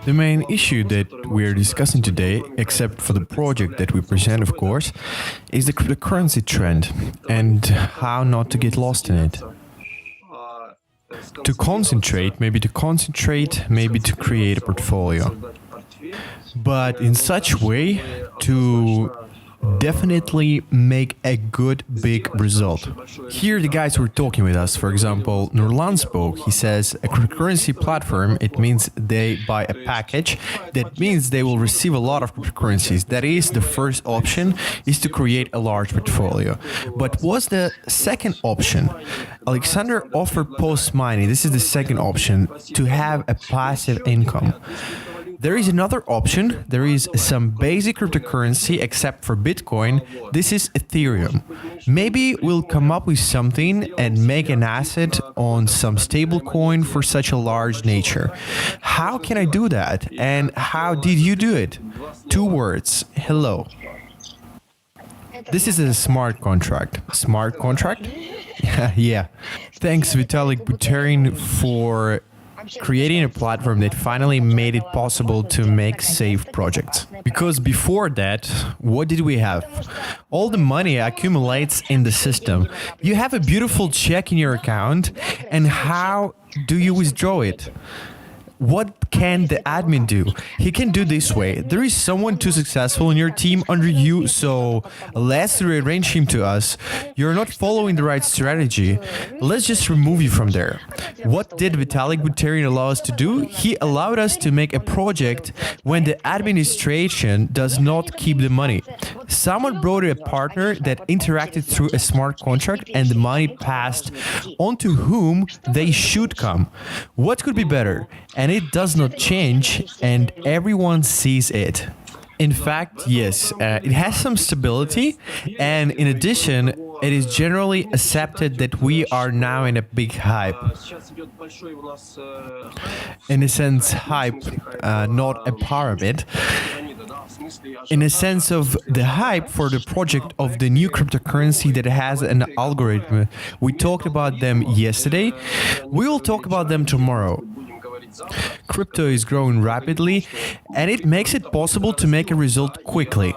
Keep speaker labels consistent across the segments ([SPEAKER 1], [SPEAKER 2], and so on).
[SPEAKER 1] The main issue that we're discussing today, except for the project that we present, of course, is the cryptocurrency trend and how not to get lost in it. To concentrate, maybe to create a portfolio. But in such way to definitely make a good big result. Here the guys who are talking with us, for example, Nurlan spoke. He says a cryptocurrency platform, it means they buy a package. That means they will receive a lot of cryptocurrencies. That is, the first option is to create a large portfolio. But what's the second option? Alexander offered post mining. This is the second option, to have a passive income. There is another option. There is some basic cryptocurrency except for Bitcoin. This is Ethereum. Maybe we'll come up with something and make an asset on some stable coin for such a large nature. How can I do that? And how did you do it? 2 words. Hello. This is a smart contract. Smart contract? Yeah. Thanks, Vitalik Buterin, for creating a platform that finally made it possible to make safe projects. Because before that, what did we have? All the money accumulates in the system. You have a beautiful check in your account, and how do you withdraw it? What can the admin do? He can do this way. There is someone too successful in your team under you, so let's rearrange him to us. You're not following the right strategy. Let's just remove you from there. What did Vitalik Buterin allow us to do? He allowed us to make a project when the administration does not keep the money. Someone brought a partner that interacted through a smart contract, and the money passed on to whom they should come. What could be better? And it does not change, and everyone sees it. In fact, yes, it has some stability, and in addition, it is generally accepted that we are now in a big hype. In a sense, hype, not a pyramid. In a sense of the hype for the project of the new cryptocurrency that has an algorithm. We talked about them yesterday. We will talk about them tomorrow. Crypto is growing rapidly, and it makes it possible to make a result quickly.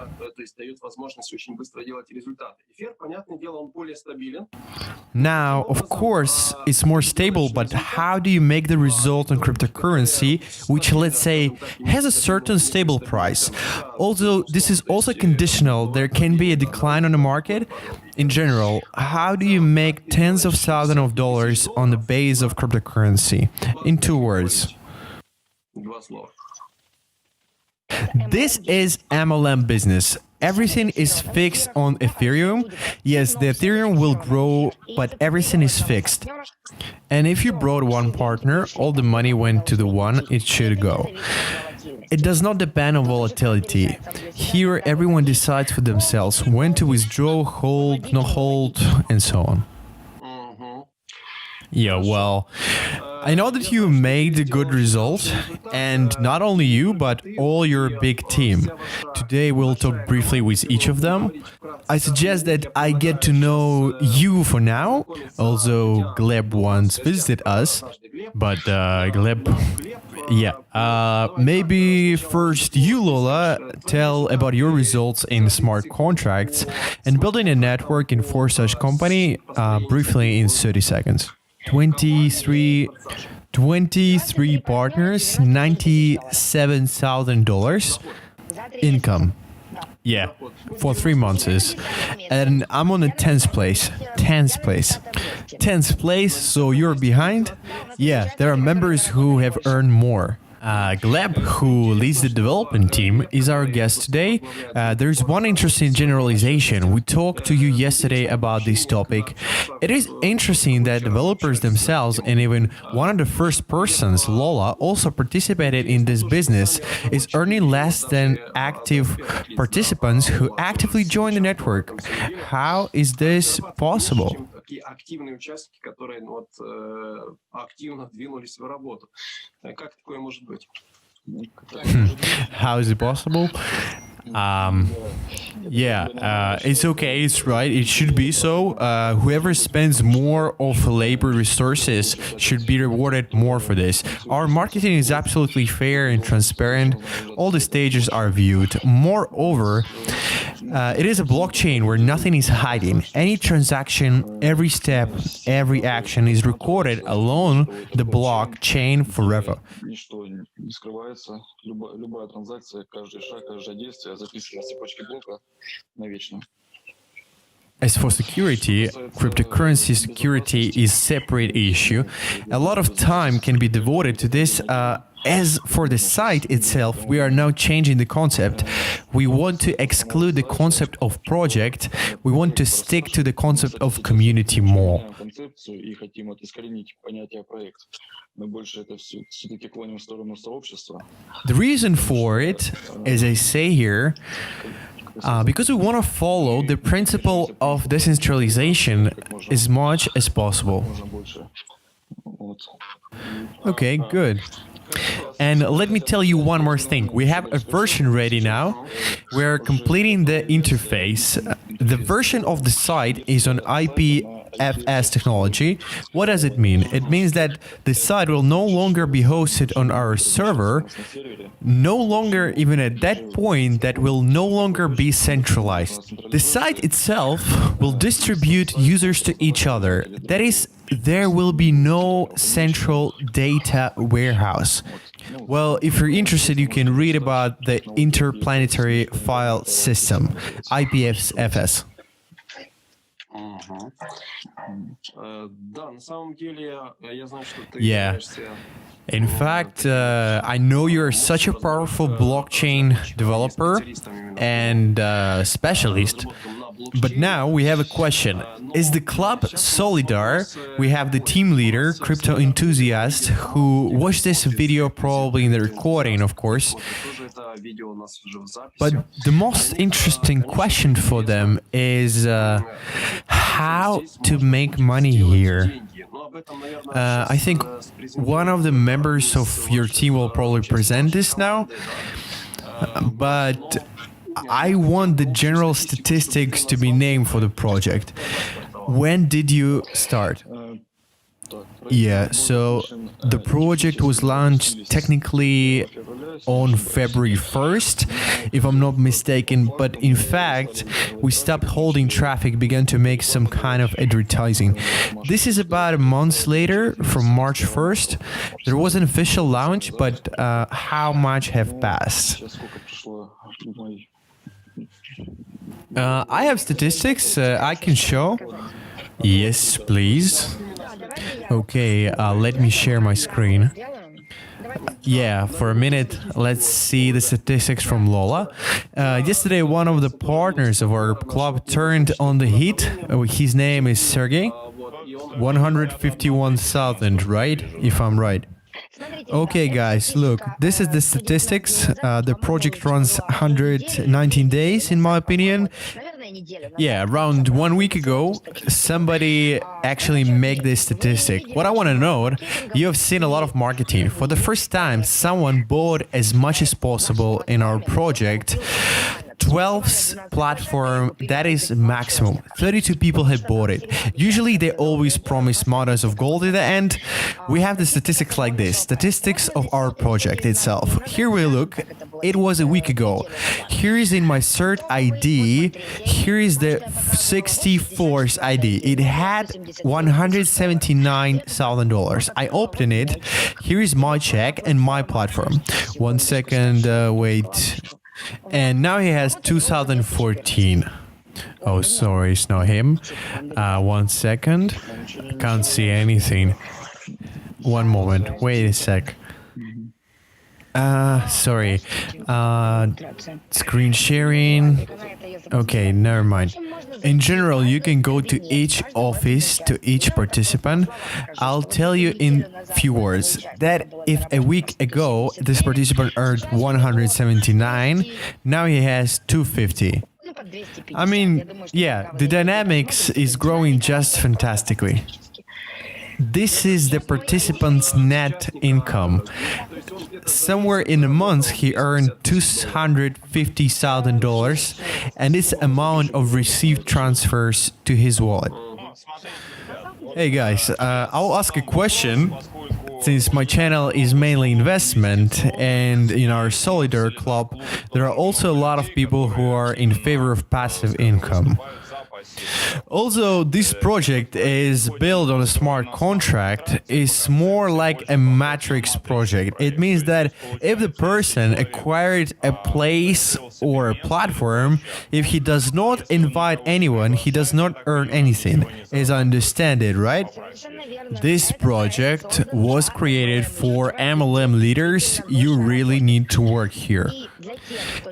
[SPEAKER 1] Now, of course, it's more stable, but how do you make the result on cryptocurrency, which, let's say, has a certain stable price? Although this is also conditional, there can be a decline on the market. In general, how do you make tens of thousands of dollars on the base of cryptocurrency? In 2 words. This is MLM business. Everything is fixed on Ethereum. Yes, the Ethereum will grow, but everything is fixed. And if you brought one partner, all the money went to the one it should go. It does not depend on volatility. Here, everyone decides for themselves when to withdraw, hold, not hold, and so on. Yeah, well, I know that you made a good result, and not only you, but all your big team. Today we'll talk briefly with each of them. I suggest that I get to know you for now, although Gleb once visited us, but Gleb... Yeah, maybe first you, Lola, tell about your results in smart contracts and building a network in Forsage Company briefly in 30 seconds. 23 partners, $97,000 income. Yeah, for 3 months. And I'm on the 10th place. 10th place, so you're behind? Yeah, there are members who have earned more. Gleb, who leads the development team, is our guest today. There's one interesting generalization. We talked to you yesterday about this topic. It is interesting that developers themselves, and even one of the first persons, Lola, also participated in this business, is earning less than active participants who actively join the network. How is this possible?
[SPEAKER 2] такие активные участники, которые вот, активно двинулись в работу. Как такое может быть?
[SPEAKER 1] How is it possible? It's okay, it's right, it should be so. Whoever spends more of labor resources should be rewarded more for this. Our marketing is absolutely fair and transparent. All the stages are viewed. Moreover, it is a blockchain where nothing is hiding. Any transaction, every step, every action is recorded along the blockchain forever.
[SPEAKER 3] Ничто не скрывается. Любая транзакция, каждый шаг, каждое действие записано в цепочке блока навечно.
[SPEAKER 1] As for security, cryptocurrency security is a separate issue. A lot of time can be devoted to this. As for the site itself, we are now changing the concept. We want to exclude the concept of project. We want to stick to the concept of community more.
[SPEAKER 3] Концепцию и хотим искоренить понятие проект. Мы больше это все-таки клоним в сторону сообщества.
[SPEAKER 1] The reason for it, as I say here, because we want to follow the principle of decentralization as much as possible.
[SPEAKER 3] Можно больше. Вот.
[SPEAKER 1] Okay, good. And let me tell you one more thing. We have a version ready now. We're completing the interface. The version of the site is on IPFS technology. What does it mean? It means that the site will no longer be hosted on our server. No longer, even at that point, that will no longer be centralized. The site itself will distribute users to each other. That is, there will be no central data warehouse. Well, if you're interested, you can read about the interplanetary file system, IPFS.
[SPEAKER 2] Да, на самом деле, я знаю, что ты
[SPEAKER 1] Yeah.
[SPEAKER 2] являешься
[SPEAKER 1] In fact, I know you're such a powerful blockchain developer and specialist. But now we have a question. Is the club Solidar? We have the team leader, crypto enthusiast, who watched this video probably in the recording, of course. But the most interesting question for them is how to make money here. I think one of the members of your team will probably present this now, but I want the general statistics to be named for the project. When did you start? Yeah, so the project was launched technically on February 1st, if I'm not mistaken, but in fact, we stopped holding traffic, began to make some kind of advertising. This is about a month later, from March 1st. There was an official launch, but how much have passed? I have statistics I can show. Yes, please. Okay, let me share my screen. Yeah, for a minute, let's see the statistics from Lola. Yesterday, one of the partners of our club turned on the heat. His name is Sergey. 151,000, right? If I'm right. Okay, guys, look, this is the statistics. The project runs 119 days, in my opinion. Yeah, around 1 week ago, somebody actually made this statistic. What I want to know, you have seen a lot of marketing. For the first time, someone bought as much as possible in our project. 12's platform, that is maximum. 32 people have bought it. Usually they always promise mountains of gold at the end. We have the statistics like this. Statistics of our project itself. Here we look. It was a week ago. Here is in my cert ID. Here is the 64th ID. It had $179,000. I opened it. Here is my check and my platform. 1 second, wait. And now he has 2014. Oh, sorry, it's not him. 1 second. I can't see anything. One moment. Wait a sec. Sorry. Screen sharing. Okay, never mind. In general, you can go to each office, to each participant. I'll tell you in few words that if a week ago this participant earned 179, now he has 250. I mean, yeah, the dynamics is growing just fantastically. This is the participant's net income. Somewhere in a month, he earned $250,000, and this amount of received transfers to his wallet. Hey guys, I'll ask a question. Since my channel is mainly investment, and in our Solidar Club, there are also a lot of people who are in favor of passive income. Also, this project is built on a smart contract. It's more like a matrix project. It means that if the person acquired a place or a platform, if he does not invite anyone, he does not earn anything, as I understand it, right? This project was created for MLM leaders. You really need to work here.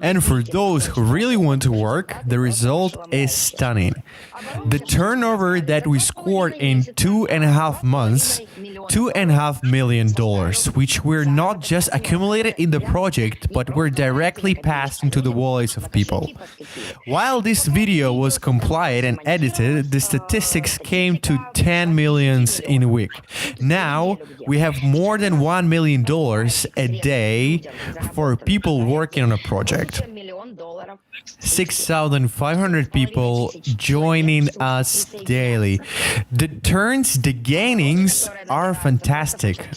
[SPEAKER 1] And for those who really want to work, the result is stunning. The turnover that we scored in 2.5 months, $2.5 million, which were not just accumulated in the project, but were directly passed into the wallets of people. While this video was compiled and edited, the statistics came to 10 millions in a week. Now, we have more than $1 million a day for people working on a project. 6,500 people joining us daily. The gainings are fantastic.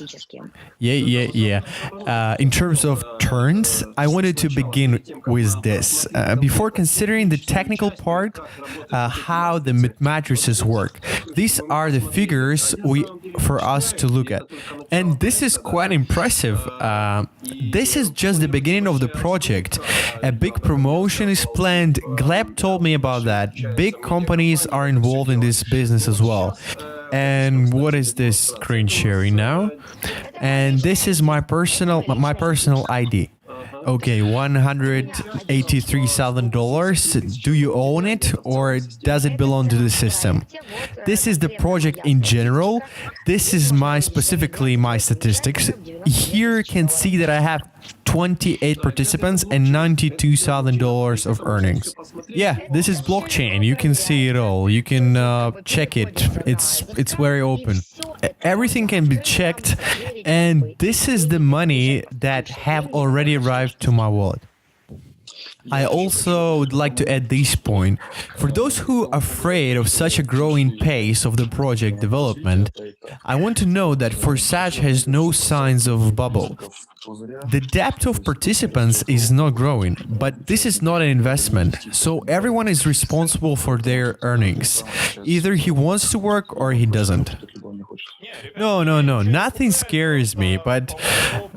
[SPEAKER 1] Yeah. In terms of turns, I wanted to begin with this. Before considering the technical part, how the matrices work. These are the figures for us to look at. And this is quite impressive. This is just the beginning of the project. A big promotion is planned. Gleb told me about that. Big companies are involved in this business as well. And what is this screen sharing now? And this is my personal ID. Okay, $183,000. Do you own it, or does it belong to the system? This is the project in general. This is specifically my statistics. Here you can see that I have 28 participants and $92,000 of earnings. Yeah, this is blockchain. You can see it all. You can check it. It's very open. Everything can be checked, and this is the money that have already arrived to my wallet. I also would like to add this point. For those who are afraid of such a growing pace of the project development, I want to know that Forsage has no signs of bubble. The depth of participants is not growing, but this is not an investment, so everyone is responsible for their earnings. Either he wants to work or he doesn't. No, nothing scares me, but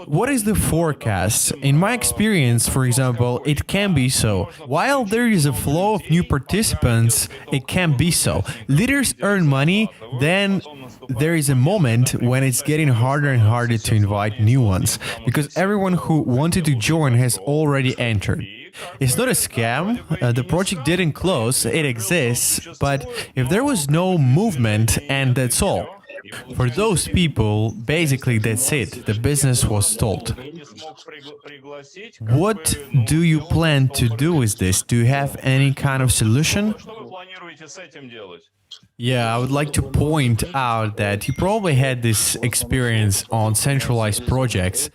[SPEAKER 1] what is the forecast? In my experience, for example, it can be so. While there is a flow of new participants, it can be so. Leaders earn money, then there is a moment when it's getting harder and harder to invite new ones, because everyone who wanted to join has already entered. It's not a scam, the project didn't close, it exists, but if there was no movement, and that's all. For those people, basically that's it, the business was stalled. What do you plan to do with this? Do you have any kind of solution? Yeah, I would like to point out that you probably had this experience on centralized projects.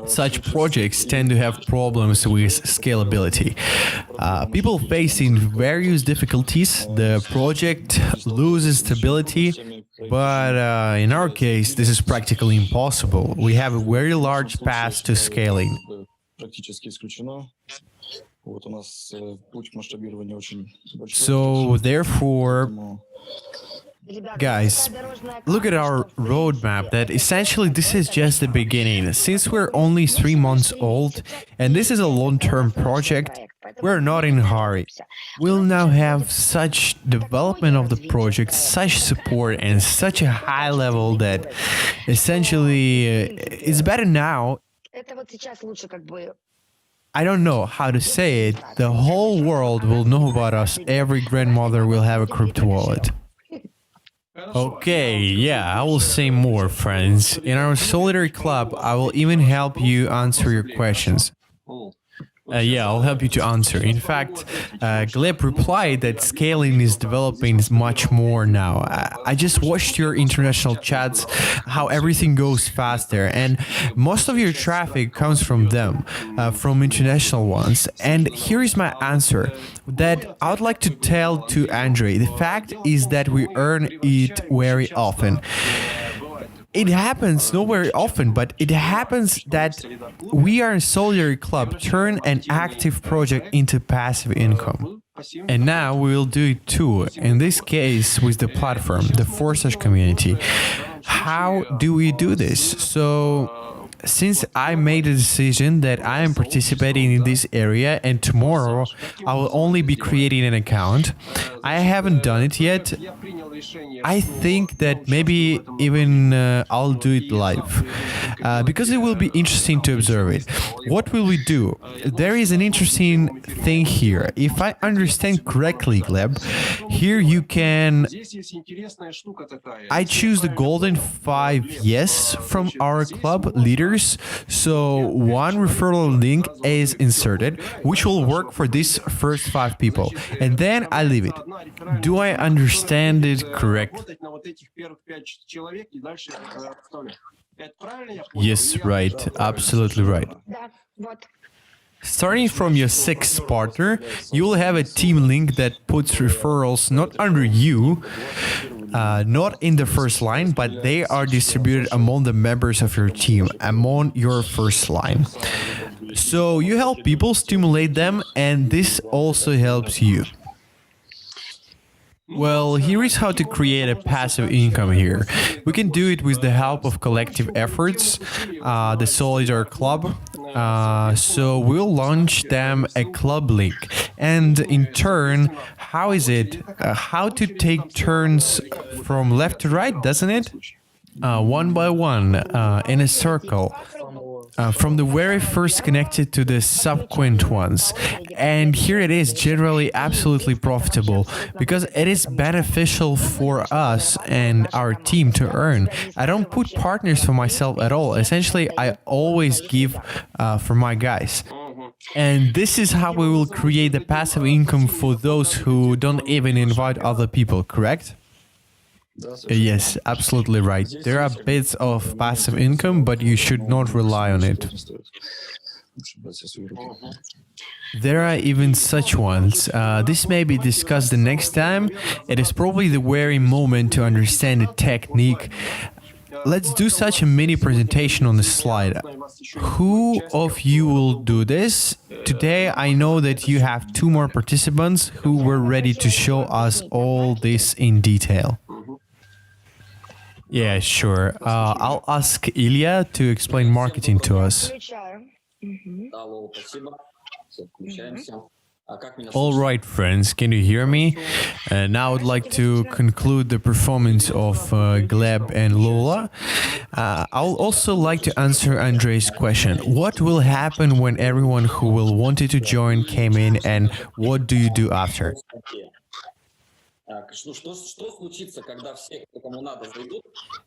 [SPEAKER 1] Such projects tend to have problems with scalability. People facing various difficulties, the project loses stability, but in our case, this is practically impossible. We have a very large path to scaling. So, therefore, guys, look at our roadmap, that essentially this is just the beginning. Since we're only 3 months old and this is a long-term project, we're not in a hurry. We'll now have such development of the project, such support and such a high level that essentially it's better now. I don't know how to say it. The whole world will know about us. Every grandmother will have a crypto wallet. Okay, yeah, I will say more, friends. In our Solidar Club, I will even help you answer your questions. Yeah, I'll help you to answer. In fact, Gleb replied that scaling is developing much more now. I just watched your international chats, how everything goes faster, and most of your traffic comes from them, from international ones. And here is my answer that I would like to tell to Andre. The fact is that we earn it very often. It happens not very often, but it happens that we are in Solidar Club turn an active project into passive income. And now we'll do it too, in this case with the platform, the Forsage Community. How do we do this? So, since I made a decision that I am participating in this area and tomorrow I will only be creating an account, I haven't done it yet. I think that maybe even I'll do it live because it will be interesting to observe it. What will we do? There is an interesting thing here. If I understand correctly, Gleb, here you can... I choose the golden 5 yes from our club leaders. So one referral link is inserted, which will work for these first 5 people. And then I leave it. Do I understand it correct? Yes, right. Absolutely right. Starting from your 6th partner, you will have a team link that puts referrals not under you, not in the first line, but they are distributed among the members of your team, among your first line. So you help people, stimulate them, and this also helps you. Well, here is how to create a passive income here. We can do it with the help of collective efforts, the Solidar Club. So we'll launch them a club link. And in turn, how is it? How to take turns from left to right, doesn't it? One by one, in a circle. From the very first connected to the subsequent ones. And here it is generally absolutely profitable because it is beneficial for us and our team to earn. I don't put partners for myself at all. Essentially, I always give for my guys. And this is how we will create the passive income for those who don't even invite other people, correct? Yes, absolutely right. There are bits of passive income, but you should not rely on it. There are even such ones. This may be discussed the next time. It is probably the very moment to understand the technique. Let's do such a mini presentation on the slide. Who of you will do this? Today I know that you have 2 more participants who were ready to show us all this in detail. Yeah, sure. I'll ask Ilya to explain marketing to us. All right, friends, can you hear me? Now I'd like to conclude the performance of Gleb and Lola. I'll also like to answer Andrei's question. What will happen when everyone who will wanted to join came in, and what do you do after?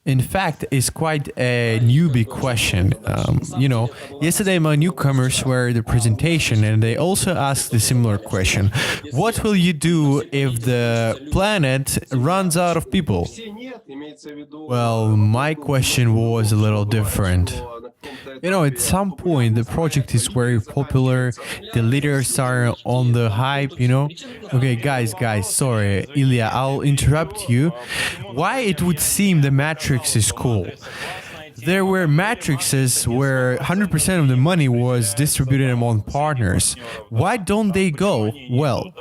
[SPEAKER 1] In fact, it's quite a newbie question. Yesterday my newcomers were the presentation and they also asked a similar question. What will you do if the planet runs out of people? Well, my question was a little different. At some point the project is very popular, the leaders are on the hype, Okay, guys, sorry, Ilya, I'll interrupt you. Why it would seem the matrix is cool? There were matrices where 100% of the money was distributed among partners. Why don't they go? Well,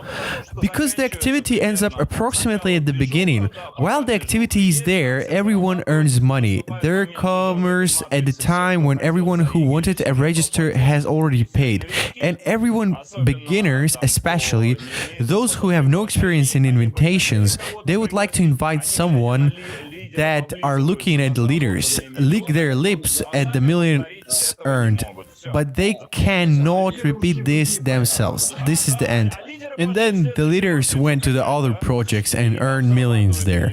[SPEAKER 1] because the activity ends up approximately at the beginning. While the activity is there, everyone earns money. There comes at the time when everyone who wanted to register has already paid. And everyone, beginners especially, those who have no experience in invitations, they would like to invite someone that are looking at the leaders, lick their lips at the millions earned, but they cannot repeat this themselves. This is the end. And then the leaders went to the other projects and earned millions there.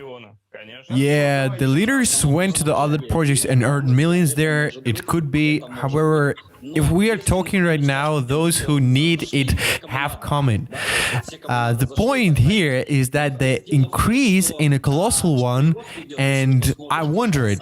[SPEAKER 1] Yeah, the leaders went to the other projects and earned millions there. It could be, however, if we are talking right now, those who need it have common. The point here is that the increase in a colossal one, and I wondered.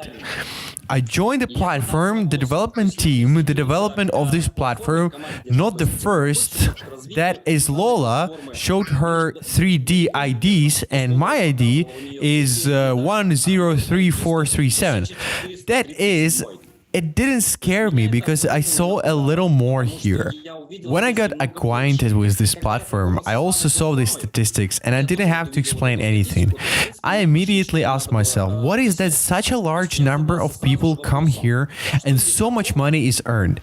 [SPEAKER 1] I joined the platform, the development team, the development of this platform, not the first. That is Lola, showed her 3D IDs, and my ID is 103437. That is, it didn't scare me because I saw a little more here. When I got acquainted with this platform, I also saw the statistics and I didn't have to explain anything. I immediately asked myself, what is that such a large number of people come here and so much money is earned?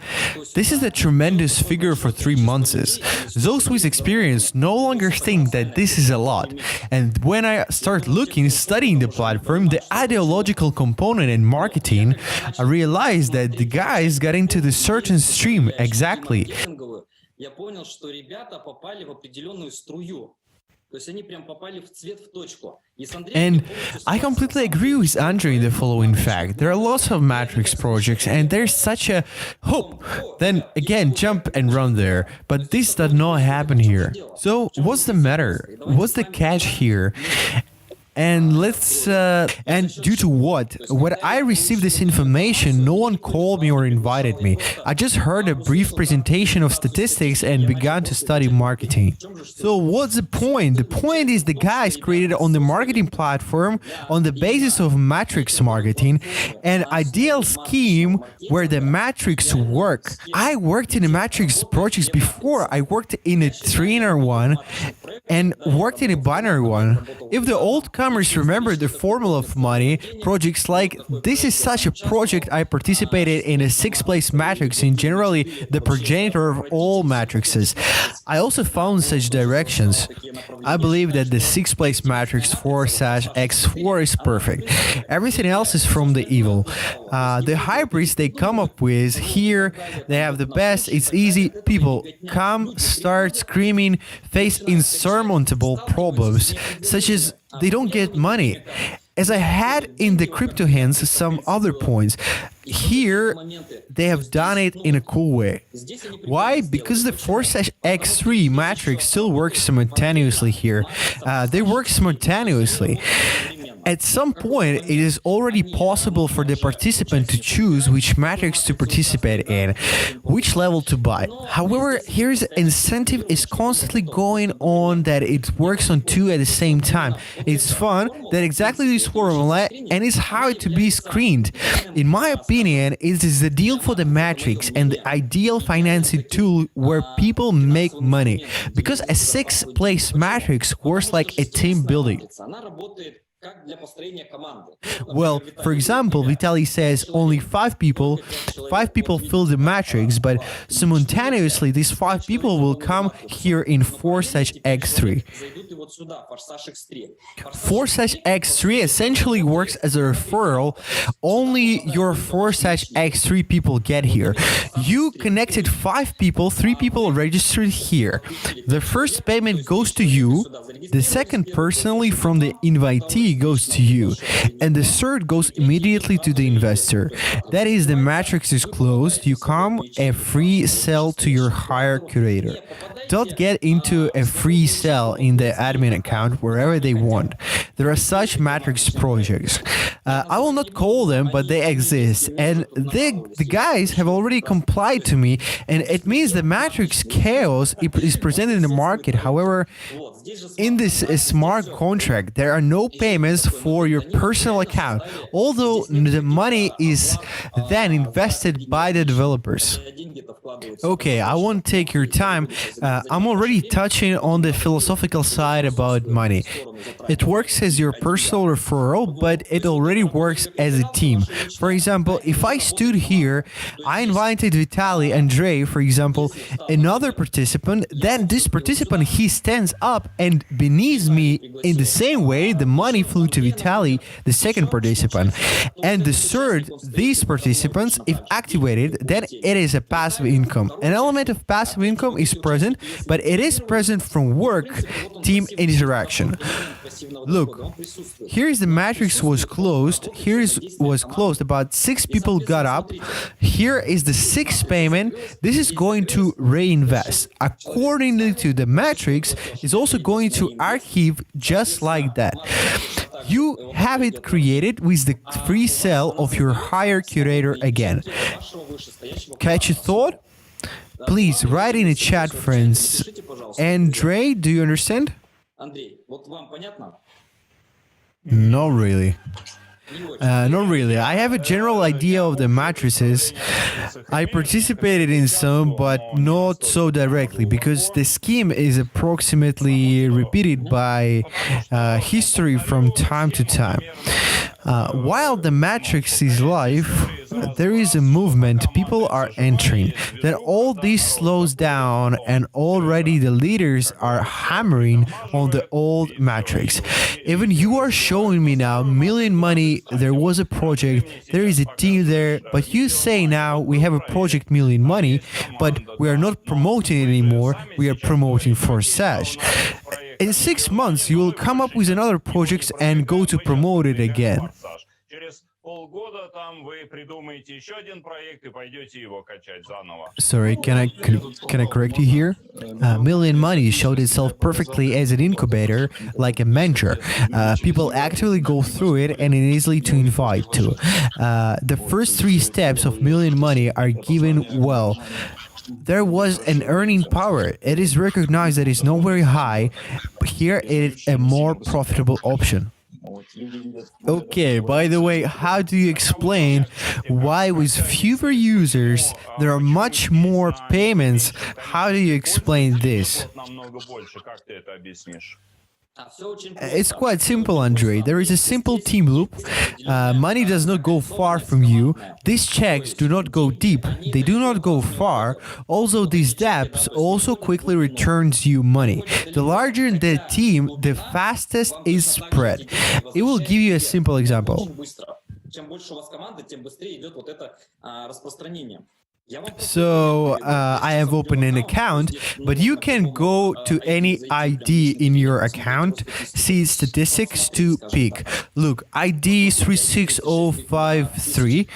[SPEAKER 1] This is a tremendous figure for 3 months. Those with experience no longer think that this is a lot. And when I start studying the platform, the ideological component in marketing, I realized that the guys got into the certain stream exactly.
[SPEAKER 4] Я понял, что ребята попали в определенную струю. То есть они прям попали в цвет в точку.
[SPEAKER 1] And I completely agree with Andrei in the following fact. There are lots of Matrix projects and there's such a hope. Then again, jump and run there. But this does not happen here. So what's the matter? What's the catch here? And and due to what? When I received this information, no one called me or invited me. I just heard a brief presentation of statistics and began to study marketing. So what's the point? The point is the guys created on the marketing platform on the basis of matrix marketing, an ideal scheme where the matrix work. I worked in a matrix projects before. I worked in a trainer one and worked in a binary one. If the old comers remember the formula of money, projects like this is such a project. I participated in a 6-place matrix and generally the progenitor of all matrices. I also found such directions. I believe that the 6-place matrix Forsage X4 is perfect. Everything else is from the evil. The hybrids they come up with here, they have the best. It's easy. People come, start screaming, face insurmountable problems, such as they don't get money. As I had in the crypto hands some other points, here they have done it in a cool way. Why? Because the Forsage X3 matrix still works simultaneously here. They work simultaneously. At some point, it is already possible for the participant to choose which matrix to participate in, which level to buy. However, here's incentive is constantly going on that it works on 2 at the same time. It's fun that exactly this formula and it's how to be screened. In my opinion, it is the deal for the matrix and the ideal financing tool where people make money. Because a 6-place matrix works like a team building. Well, for example, Vitaly says only 5 people fill the matrix, but simultaneously these 5 people will come here in Forsage X3. Forsage X3 essentially works as a referral. Only your Forsage X3 people get here. You connected 5 people, 3 people registered here. The first payment goes to you, the second personally from the invitee goes to you, and the third goes immediately to the investor. That is, the matrix is closed, you come a free sell to your hire curator. Don't get into a free sell in the admin account wherever they want. There are such matrix projects. I will not call them, but they exist, and the guys have already complied to me, and it means the matrix chaos is presented in the market. However, in this smart contract, there are no payments for your personal account, although the money is then invested by the developers. Okay, I won't take your time. I'm already touching on the philosophical side about money. It works as your personal referral, but it already works as a team. For example, if I stood here, I invited Vitaly, Andrei, for example, another participant, then this participant, he stands up and beneath me in the same way the money flew to Vitaly, the second participant. And the third, these participants, if activated, then it is a passive income. An element of passive income is present, but it is present from work team interaction. Look, here's the matrix was closed. Was closed. About 6 people got up. Here is the 6th payment. This is going to reinvest. Accordingly to the matrix, is also going to archive just like that. You have it created with the free sale of your higher curator again. Catch a thought? Please write in the chat, friends. Andre, do you understand?
[SPEAKER 4] Андрей, вот вам понятно?
[SPEAKER 1] Not really. Not really. I have a general idea of the matrices. I participated in some, but not so directly, because the scheme is approximately repeated by history from time to time. While the matrix is live, there is a movement, people are entering. Then all this slows down and already the leaders are hammering on the old matrix. Even you are showing me now million money, there was a project, there is a team there, but you say now we have a project million money, but we are not promoting it anymore, we are promoting Forsage. In 6 months, you will come up with another project and go to promote it again. Sorry, can I correct you here? Million Money showed itself perfectly as an incubator, like a mentor. People actively go through it and it is easily to invite to. The first 3 steps of Million Money are given well. There was an earning power. It is recognized that it's not very high, but here it is a more profitable option. Okay, by the way, how do you explain why with fewer users there are much more payments? How do you explain this? It's quite simple, Andre. There is a simple team loop. Money does not go far from you. These checks do not go deep. They do not go far. Also, these dApps also quickly returns you money. The larger the team, the fastest is spread. It will give you a simple example. So I have opened an account, but you can go to any ID in your account, see statistics to pick. Look, ID 36053.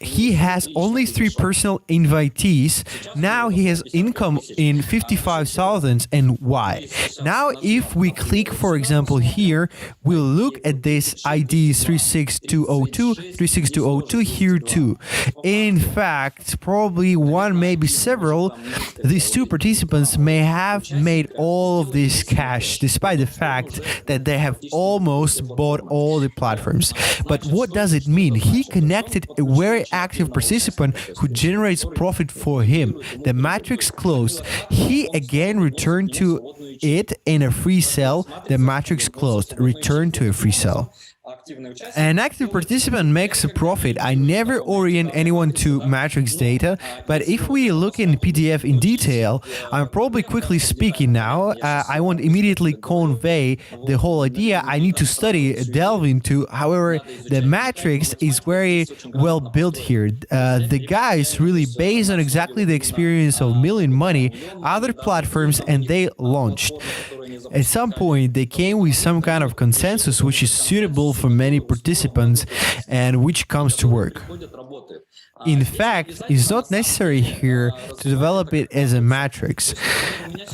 [SPEAKER 1] He has only 3 personal invitees. Now he has income in 55,000. And why? Now, if we click, for example, here, we'll look at this ID 36202, here too. In fact, probably one, maybe several, these 2 participants may have made all of this cash, despite the fact that they have almost bought all the platforms. But what does it mean? He connected a very active participant who generates profit for him. The matrix closed. He again returned to it in a free sell. The matrix closed. Returned to a free sell. An active participant makes a profit. I never orient anyone to matrix data, but if we look in PDF in detail, I'm probably quickly speaking now. I won't immediately convey the whole idea. I need to study, delve into. However, the matrix is very well built here. The guys really based on exactly the experience of Million Money, other platforms, and they launched. At some point, they came with some kind of consensus which is suitable for many participants and which comes to work. In fact, it's not necessary here to develop it as a matrix.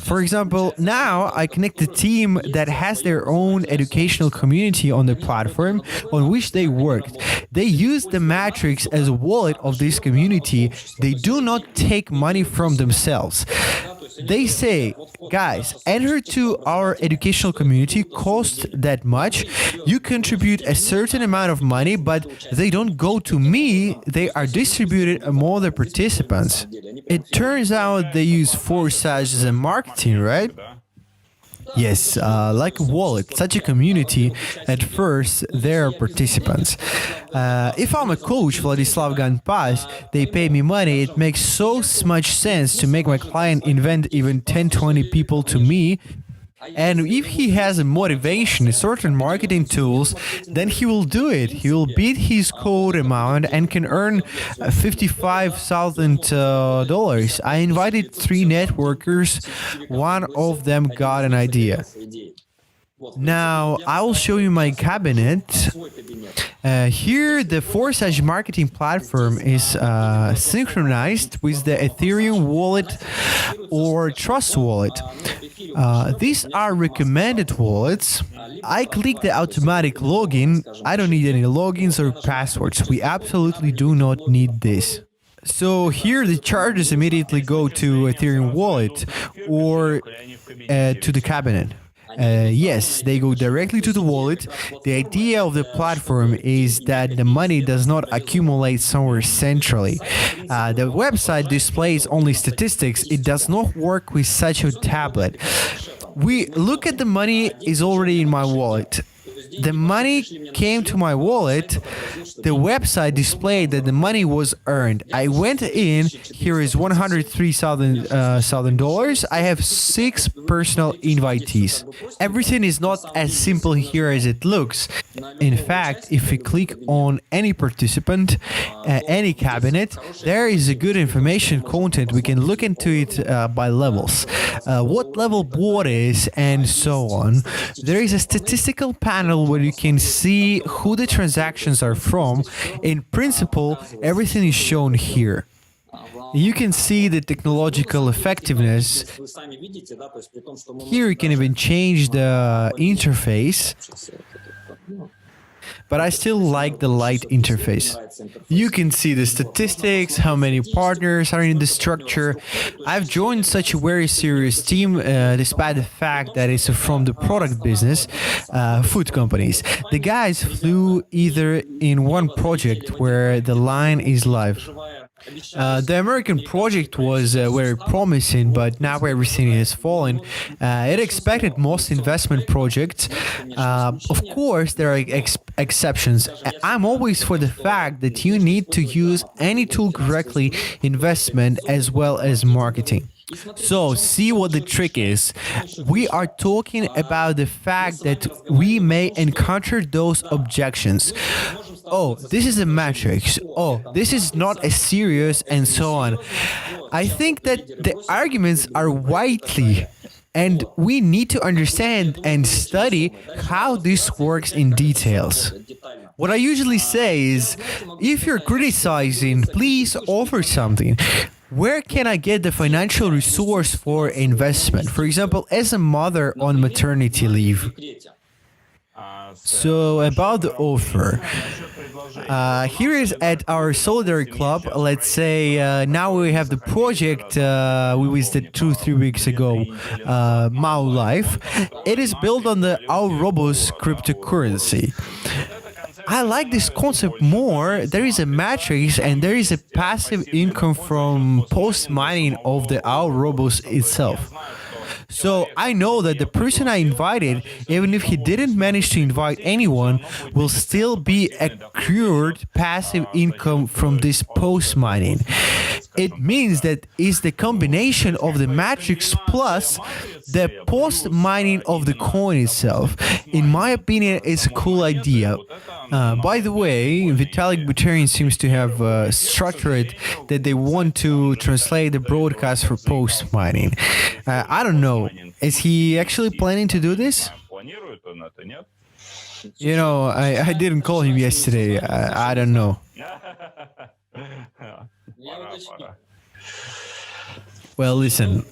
[SPEAKER 1] For example, now I connect a team that has their own educational community on the platform on which they worked. They use the matrix as a wallet of this community. They do not take money from themselves. They say, guys, enter to our educational community, cost that much, you contribute a certain amount of money, but they don't go to me, they are distributed among the participants. It turns out they use Forsage as a marketing, right? Yes, like a wallet, such a community, at first, there are participants. If I'm a coach, Vladislav Ganpas, they pay me money, it makes so much sense to make my client invent even 10-20 people to me, And if he has a motivation, a certain marketing tools, then he will do it. He will beat his code amount and can earn $55,000. I invited 3 networkers. One of them got an idea. Now, I will show you my cabinet. Here, the Forsage marketing platform is synchronized with the Ethereum wallet or Trust wallet. These are recommended wallets. I click the automatic login. I don't need any logins or passwords. We absolutely do not need this. So here the charges immediately go to Ethereum wallet or to the cabinet. Yes, they go directly to the wallet. The idea of the platform is that the money does not accumulate somewhere centrally. The website displays only statistics. It does not work with such a tablet. We look at the money is already in my wallet. The money came to my wallet. The website displayed that the money was earned. I went in. Here is $103,000. I have 6 personal invitees. Everything is not as simple here as it looks. In fact, if we click on any participant, any cabinet, there is a good information content. We can look into it by levels. What level what is, and so on. There is a statistical panel where you can see who the transactions are from. In principle, everything is shown here. You can see the technological effectiveness. Here you can even change the interface. But I still like the light interface. You can see the statistics, how many partners are in the structure. I've joined such a very serious team despite the fact that it's from the product business, food companies. The guys flew either in one project where the line is live. The American project was very promising, but now everything has fallen. It expected most investment projects. Of course, there are exceptions. I'm always for the fact that you need to use any tool correctly, investment as well as marketing. So, see what the trick is. We are talking about the fact that we may encounter those objections. Oh, this is a matrix. Oh, this is not as serious, and so on. I think that the arguments are widely, and we need to understand and study how this works in details. What I usually say is, if you're criticizing, please offer something. Where can I get the financial resource for investment? For example, as a mother on maternity leave. So, about the offer. Here is at our Solidar Club. Let's say now we have the project we visited 2-3 weeks ago, Mau Life. It is built on the Aurobus cryptocurrency. I like this concept more. There is a matrix and there is a passive income from post-mining of the Aurobus itself. So I know that the person I invited, even if he didn't manage to invite anyone, will still be accrued passive income from this post-mining. It means that it's the combination of the matrix plus the post-mining of the coin itself. In my opinion, it's a cool idea. By the way, Vitalik Buterin seems to have structured that they want to translate the broadcast for post-mining. I don't know. Is he actually planning to do this? You know, I didn't call him yesterday. I don't know. Well, listen,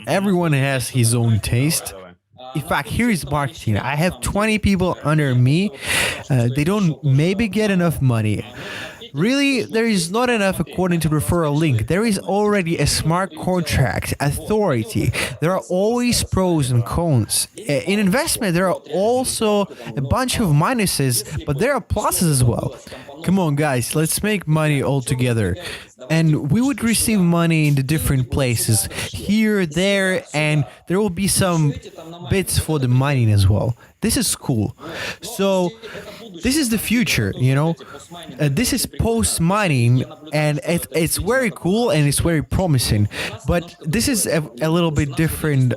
[SPEAKER 1] everyone has his own taste. In fact, here is marketing. I have 20 people under me. They don't maybe get enough money. Really, there is not enough according to referral link. There is already a smart contract, authority. There are always pros and cons. In investment, there are also a bunch of minuses, but there are pluses as well. Come on, guys, let's make money all together. And we would receive money in the different places, here, there, and there will be some bits for the mining as well. This is cool. So this is the future, you know. This is post-mining, and it's very cool and it's very promising. But this is a little bit different.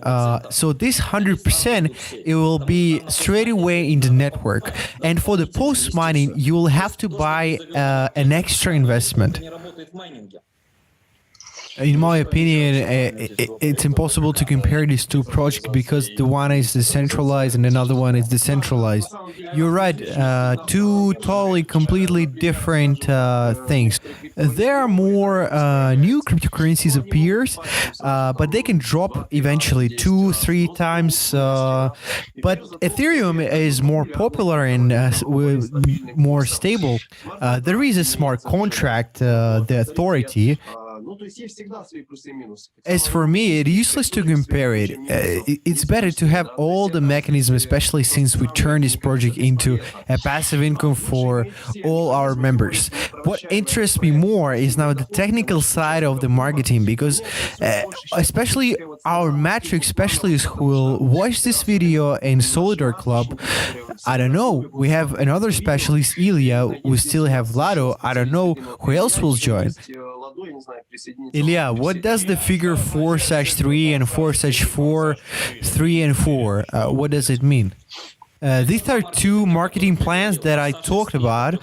[SPEAKER 1] So this 100%, it will be straight away in the network. And for the post-mining, you will have to buy an extra investment. In my opinion, it's impossible to compare these two projects because the one is decentralized and another one is decentralized. You're right, two totally, completely different things. There are more new cryptocurrencies appears, but they can drop eventually 2-3 times. But Ethereum is more popular and more stable. There is a smart contract, the authority. As for me, it's useless to compare it. It's better to have all the mechanisms, especially since we turned this project into a passive income for all our members. What interests me more is now the technical side of the marketing, because especially our metric specialists who will watch this video in Solidar Club, I don't know, we have another specialist, Ilya, we still have Lado, I don't know who else will join. Ilya, what does the figure Forsage 3 and Forsage 4, 3 and 4, what does it mean? These are two marketing plans that I talked about.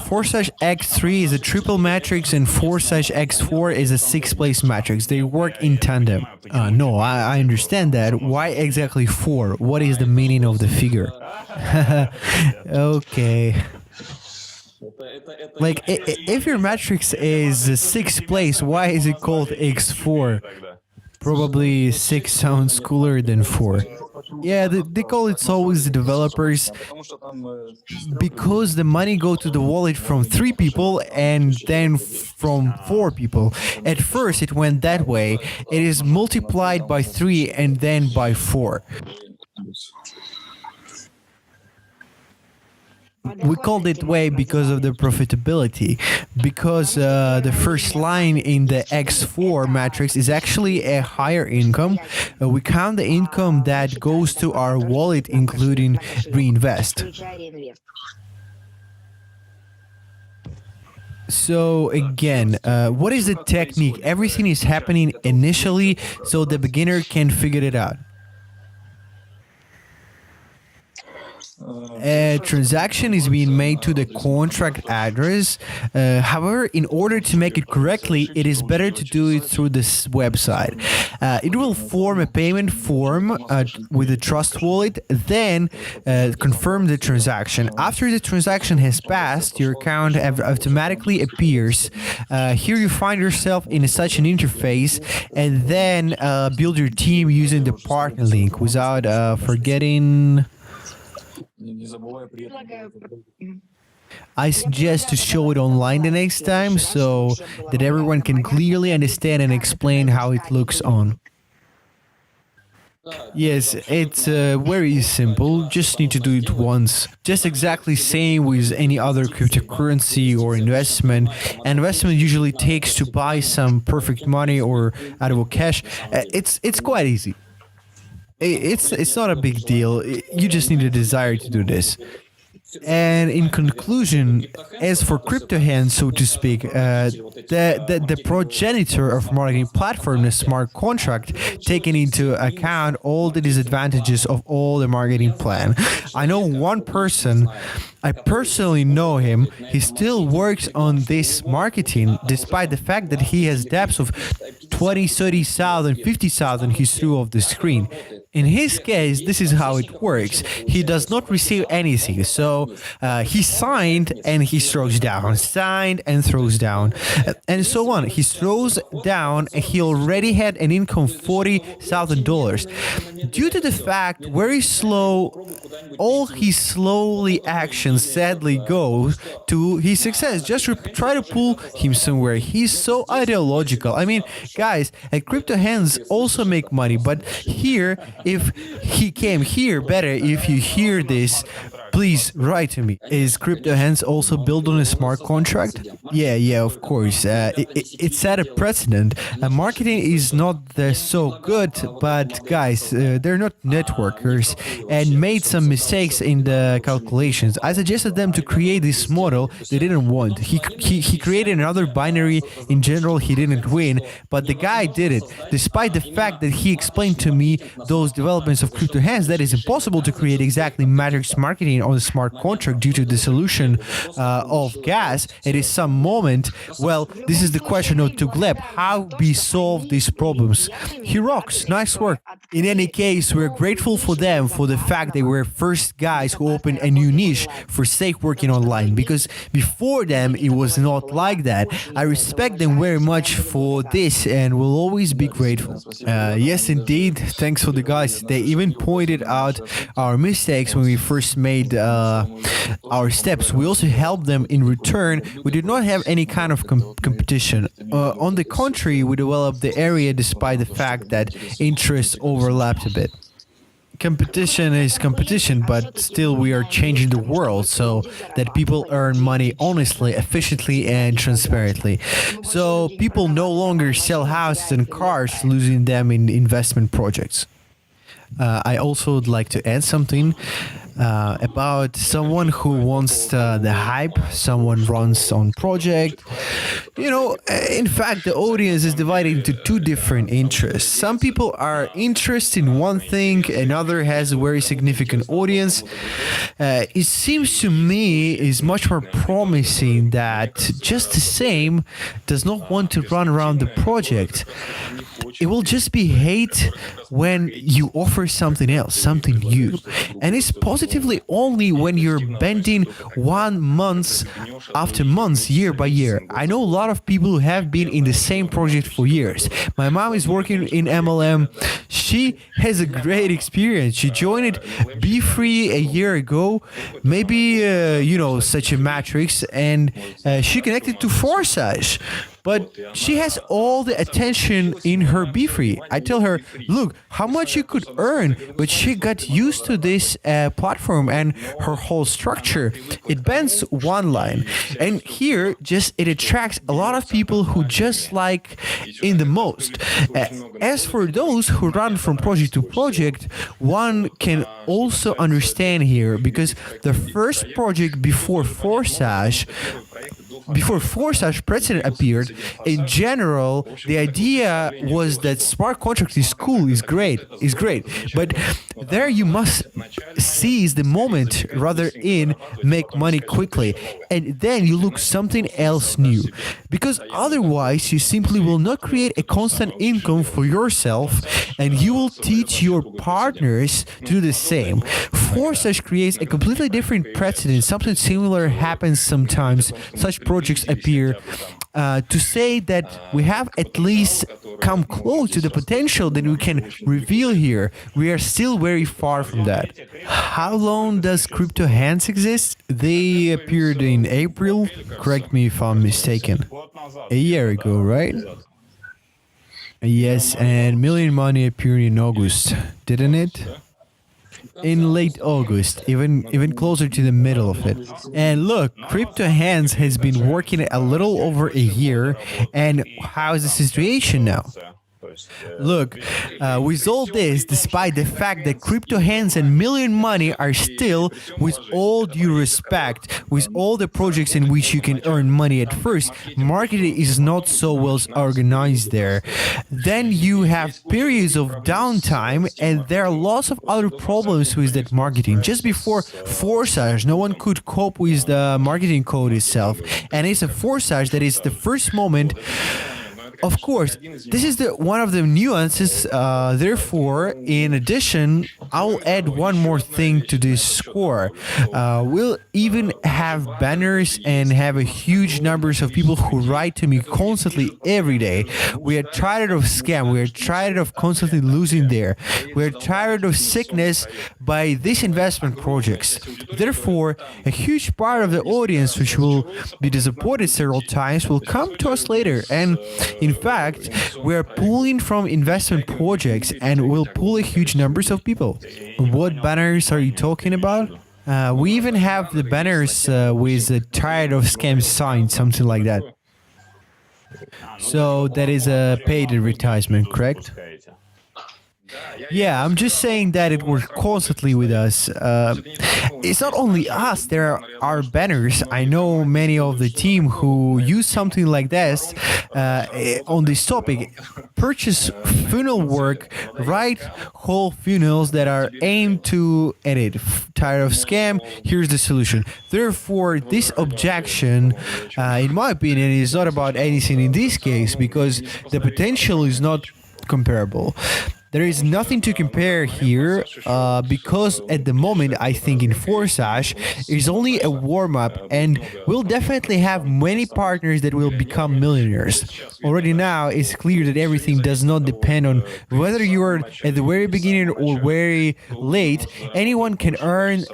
[SPEAKER 1] Forsage X3 is a triple matrix and Forsage X4 is a 6-place matrix. They work in tandem. No, I understand that. Why exactly 4? What is the meaning of the figure? Okay. Like, if your matrix is 6th place, why is it called X4? Probably 6 sounds cooler than 4. Yeah, they call it always the developers because the money go to the wallet from 3 people and then from 4 people. At first it went that way. It is multiplied by 3 and then by 4. We called it way because of the profitability, because the first line in the X4 matrix is actually a higher income. We count the income that goes to our wallet, including reinvest. So again, what is the technique? Everything is happening initially so the beginner can figure it out. A transaction is being made to the contract address. However, in order to make it correctly, it is better to do it through this website. It will form a payment form with the trust wallet, then confirm the transaction. After the transaction has passed, your account automatically appears. Here you find yourself in such an interface, and then build your team using the partner link without forgetting. I suggest to show it online the next time so that everyone can clearly understand and explain how it looks on. Yes, it's very simple, just need to do it once. Just exactly same with any other cryptocurrency or investment. Investment usually takes to buy some perfect money or out of cash. It's quite easy. It's not a big deal. You just need a desire to do this. And in conclusion, as for crypto hands, so to speak, the progenitor of marketing platform, the smart contract, taking into account all the disadvantages of all the marketing plan. I know one person, I personally know him, he still works on this marketing, despite the fact that he has debts of 20, 30,000, 50,000 he threw off the screen. In his case, this is how it works. He does not receive anything. So he signed and he throws down, signed and throws down, and so on. He throws down, he already had an income of $40,000. Due to the fact very slow, all his slowly actions sadly go to his success. Just try to pull him somewhere. He's so ideological. I mean, guys, crypto hands also make money, but here if he came here, better if you hear this, please write to me. Is CryptoHands also built on a smart contract? Yeah, of course. It set a precedent. Marketing is not so good, but guys, they're not networkers and made some mistakes in the calculations. I suggested them to create this model they didn't want. He created another binary. In general, he didn't win, but the guy did it. Despite the fact that he explained to me those developments of CryptoHands, that is impossible to create exactly matrix marketing on a smart contract due to the solution of gas. It is some moment. Well, this is the question to Gleb. How we solve these problems? He rocks. Nice work. In any case, we're grateful for them for the fact they were first guys who opened a new niche for safe working online, because before them it was not like that. I respect them very much for this and will always be grateful. Yes, indeed. Thanks for the guys. They even pointed out our mistakes when we first made our steps. We also helped them in return. We did not have any kind of competition. On the contrary, we developed the area despite the fact that interests overlapped a bit. Competition is competition, but still we are changing the world so that people earn money honestly, efficiently, and transparently. So people no longer sell houses and cars, losing them in investment projects. I also would like to add something about someone who wants the hype, someone runs on project. In fact, the audience is divided into two different interests. Some people are interested in one thing, another has a very significant audience. It seems to me is much more promising that just the same does not want to run around the project. It will just be hate when you offer something else, something new. And it's positively only when you're bending 1 month after month, year by year. I know a lot of people who have been in the same project for years. My mom is working in MLM. She has a great experience. She joined Be-Free a year ago, maybe, such a matrix, and she connected to Forsage. But she has all the attention in her Be-Free. I tell her, look, how much you could earn, but she got used to this platform and her whole structure. It bends one line. And here, it attracts a lot of people who just like in the most. As for those who run from project to project, one can also understand here, because the first project before Forsage precedent appeared, in general, the idea was that smart contract is cool, is great, but there you must seize the moment rather in make money quickly, and then you look something else new, because otherwise you simply will not create a constant income for yourself, and you will teach your partners to do the same. Forsage creates a completely different precedent. Something similar happens sometimes. Such projects appear. To say that we have at least come close to the potential that we can reveal here, we are still very far from that. How long does CryptoHands exist? They appeared in April, correct me if I'm mistaken. A year ago, right? Yes, and Million Money appeared in August, didn't it? In late August, even closer to the middle of it. And look, CryptoHands has been working a little over a year, and how is the situation now? Look, with all this, despite the fact that CryptoHands and Million Money are still, with all due respect, with all the projects in which you can earn money at first, marketing is not so well organized there. Then you have periods of downtime, and there are lots of other problems with that marketing. Just before Forsage, no one could cope with the marketing code itself, and it's a Forsage that is the first moment. Of course, this is one of the nuances. Therefore, in addition, I'll add one more thing to this score. We'll even have banners and have a huge numbers of people who write to me constantly every day. We are tired of scam. We are tired of constantly losing there. We are tired of sickness, by these investment projects. Therefore, a huge part of the audience, which will be disappointed several times, will come to us later. And in fact, we are pulling from investment projects and will pull a huge numbers of people. What banners are you talking about? We even have the banners with a tired of scam sign, something like that. So that is a paid advertisement, correct? Yeah, I'm just saying that it works constantly with us. It's not only us, there are banners. I know many of the team who use something like this on this topic. Purchase funnel work, write whole funnels that are aimed to edit. Tired of scam? Here's the solution. Therefore, this objection, in my opinion, is not about anything in this case because the potential is not comparable. There is nothing to compare here because at the moment I think in Forsage is only a warm-up and we'll definitely have many partners that will become millionaires. Already now it's clear that everything does not depend on whether you are at the very beginning or very late. Anyone can earn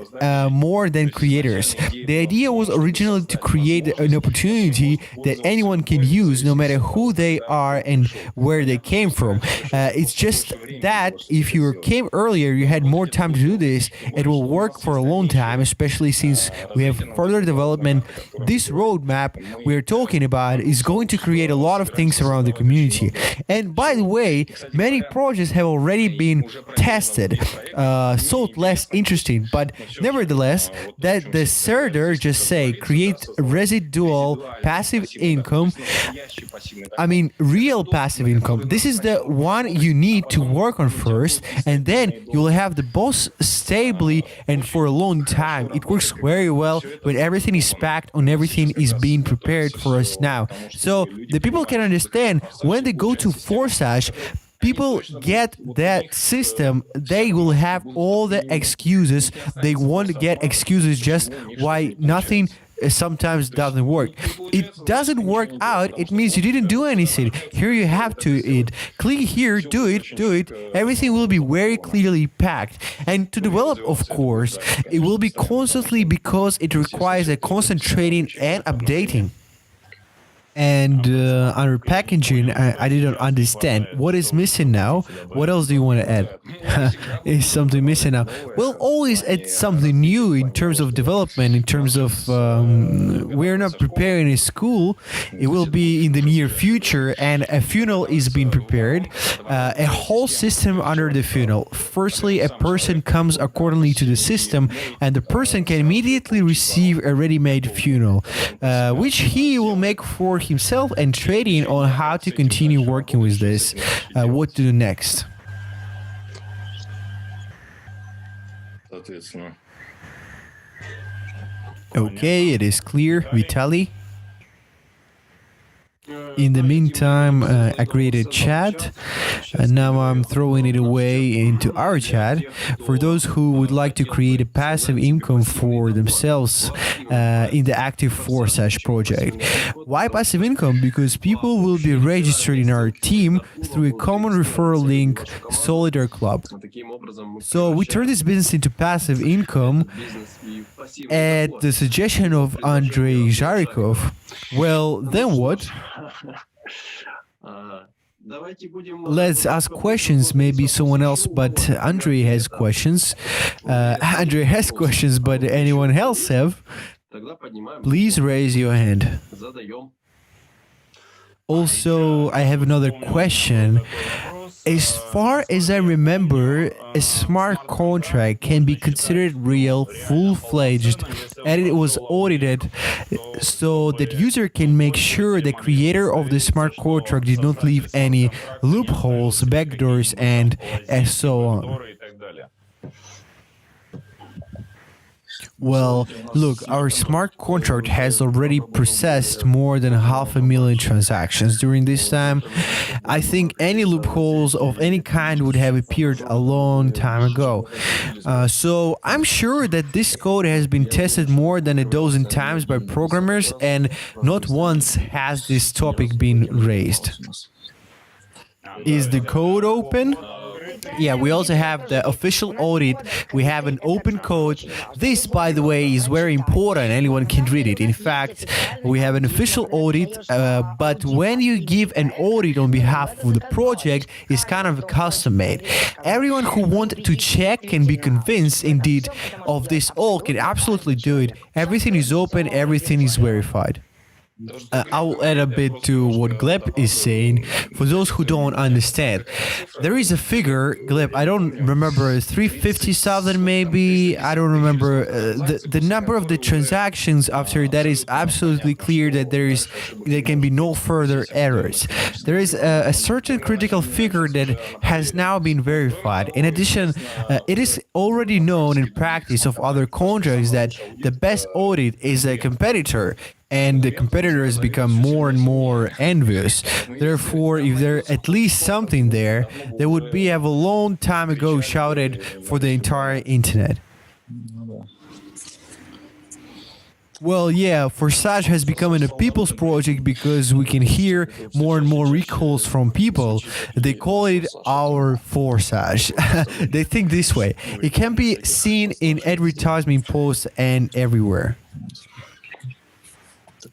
[SPEAKER 1] more than creators. The idea was originally to create an opportunity that anyone can use no matter who they are and where they came from. It's just that if you came earlier, you had more time to do this. It will work for a long time, especially since we have further development. This roadmap we're talking about is going to create a lot of things around the community. And by the way, many projects have already been tested, thought less interesting, but nevertheless, that the Solidar just say create residual passive income. I mean, real passive income. This is the one you need to work on first, and then you will have the boss stably and for a long time. It works very well when everything is packed and everything is being prepared for us now. So the people can understand when they go to Forsage, people get that system, they will have all the excuses. They won't get excuses just why nothing sometimes doesn't work. It doesn't work out, it means you didn't do anything. Here you have to it. Click here, do it. Everything will be very clearly packed. And to develop, of course, it will be constantly because it requires a constant training and updating. And under packaging, I didn't understand. What is missing now? What else do you want to add? Is something missing now? We'll always add something new in terms of development, in terms of we're not preparing a school. It will be in the near future, and a funnel is being prepared. A whole system under the funnel. Firstly, a person comes accordingly to the system, and the person can immediately receive a ready-made funnel, which he will make for himself and trading on how to continue working with this, what to do next. Okay, it is clear, Vitaly. In the meantime, I created chat, and now I'm throwing it away into our chat for those who would like to create a passive income for themselves in the active Forsage project. Why passive income? Because people will be registered in our team through a common referral link, Solidar Club. So we turn this business into passive income at the suggestion of Andrei Zharikov. Well, then what? Let's ask questions. Maybe someone else, but Andrei has questions. Andrei has questions, but anyone else have? Please raise your hand. Also, I have another question. As far as I remember, a smart contract can be considered real, full-fledged, and it was audited so that user can make sure the creator of the smart contract did not leave any loopholes, backdoors, and so on. Well, look, our smart contract has already processed more than 500,000 transactions during this time. I think any loopholes of any kind would have appeared a long time ago. So I'm sure that this code has been tested more than a dozen times by programmers, and not once has this topic been raised. Is the code open? Yeah, we also have the official audit. We have an open code. This, by the way, is very important. Anyone can read it. In fact, we have an official audit, but when you give an audit on behalf of the project, it's kind of custom made. Everyone who wants to check can be convinced, indeed, of this all can absolutely do it. Everything is open, everything is verified. I'll add a bit to what Gleb is saying. For those who don't understand, there is a figure, Gleb, I don't remember, 350,000 maybe, I don't remember the number of the transactions after that is absolutely clear that there can be no further errors. There is a certain critical figure that has now been verified. In addition, it is already known in practice of other contracts that the best audit is a competitor, and the competitors become more and more envious. Therefore, if there at least something there, they would be have a long time ago shouted for the entire internet. Well, yeah, Forsage has become a people's project because we can hear more and more recalls from people. They call it our Forsage. They think this way. It can be seen in advertisement posts and everywhere.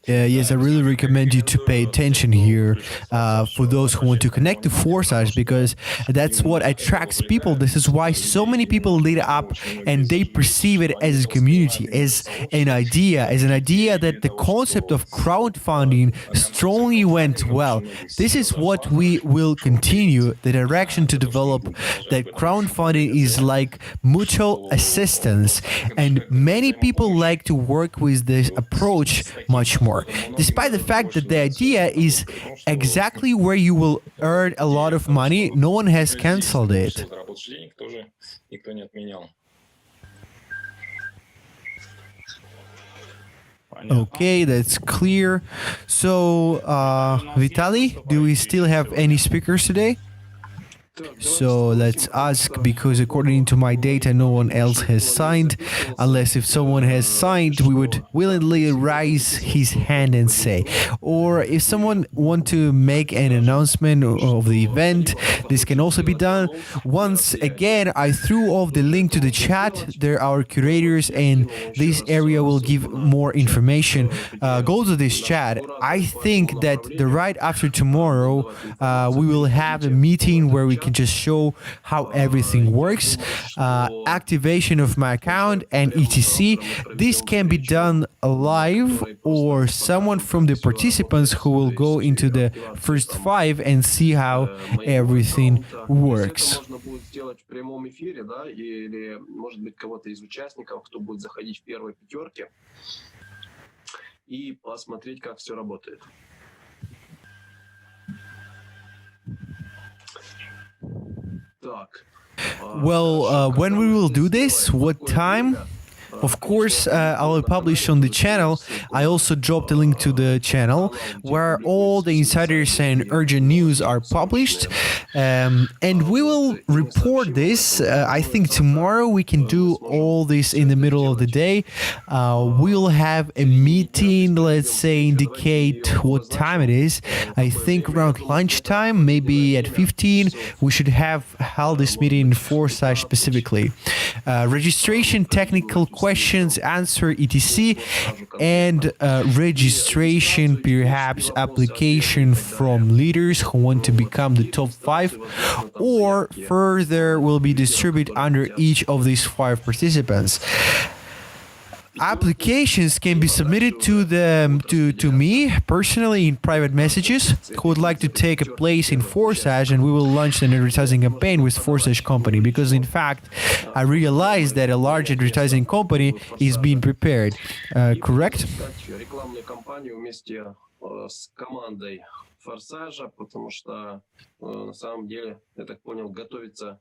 [SPEAKER 1] Yes, I really recommend you to pay attention here for those who want to connect to Forsage, because that's what attracts people. This is why so many people lead up and they perceive it as a community, as an idea that the concept of crowdfunding strongly went well. This is what we will continue, the direction to develop, that crowdfunding is like mutual assistance, and many people like to work with this approach much more. Despite the fact that the idea is exactly where you will earn a lot of money, no one has cancelled it. Okay, that's clear. So, Vitaly, do we still have any speakers today? So let's ask, because according to my data, no one else has signed. Unless if someone has signed, we would willingly raise his hand and say. Or if someone want to make an announcement of the event, this can also be done. Once again, I threw off the link to the chat. There are curators, and this area will give more information. Go to this chat. I think that the right after tomorrow, we will have a meeting where we can just show how everything works, activation of my account and etc. This can be done live, or someone from the participants who will go into the first 5 and see how everything works.
[SPEAKER 2] И посмотреть, как все работает.
[SPEAKER 1] Well, when we will do this, what time? Of course, I will publish on the channel. I also dropped a link to the channel where all the insiders and urgent news are published. And we will report this. I think tomorrow we can do all this in the middle of the day. We'll have a meeting, let's say, indicate what time it is. I think around lunchtime, maybe at 15, we should have held this meeting in Forsage specifically. Registration, technical questions, answer, etc. And registration, perhaps application from leaders who want to become the top 5, or further will be distributed under each of these 5 participants. Applications can be submitted to me personally in private messages who would like to take a place in Forsage, and we will launch an advertising campaign with Forsage Company, because in fact I realized that a large advertising company is being prepared. Correct?
[SPEAKER 2] Рекламную кампанию вместе с командой Форсажа, потому что на самом деле, я так понял, готовится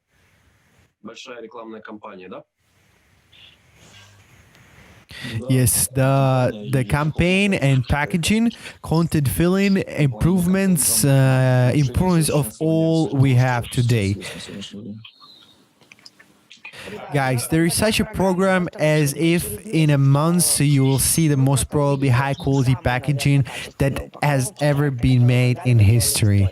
[SPEAKER 2] большая рекламная кампания, да?
[SPEAKER 1] Yes, the campaign and packaging, content filling, improvements of all we have today. Guys, there is such a program as if in a month you will see the most probably high quality packaging that has ever been made in history.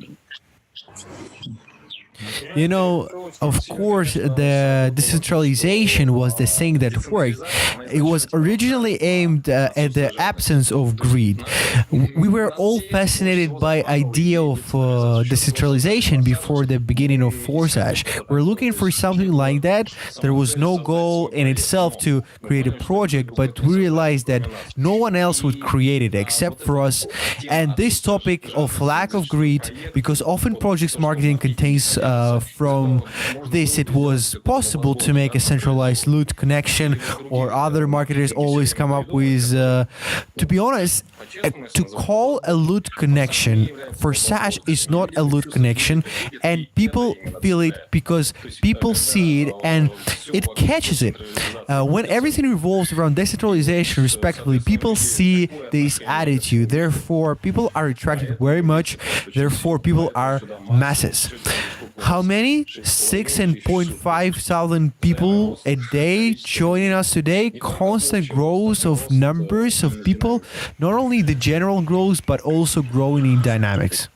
[SPEAKER 1] You know, Of course, the decentralization was the thing that worked. It was originally aimed at the absence of greed. We were all fascinated by idea of decentralization before the beginning of Forsage. We're looking for something like that. There was no goal in itself to create a project, but we realized that no one else would create it except for us. And this topic of lack of greed, because often projects marketing contains from this, it was possible to make a centralized loot connection, or other marketers always come up with, to be honest, to call a loot connection, Forsage is not a loot connection, and people feel it because people see it and it catches it. When everything revolves around decentralization, respectively, people see this attitude. Therefore, people are attracted very much. Therefore, people are masses. How many? 6,500 people a day joining us today. Constant growth of numbers of people. Not only the general growth, but also growing in dynamics.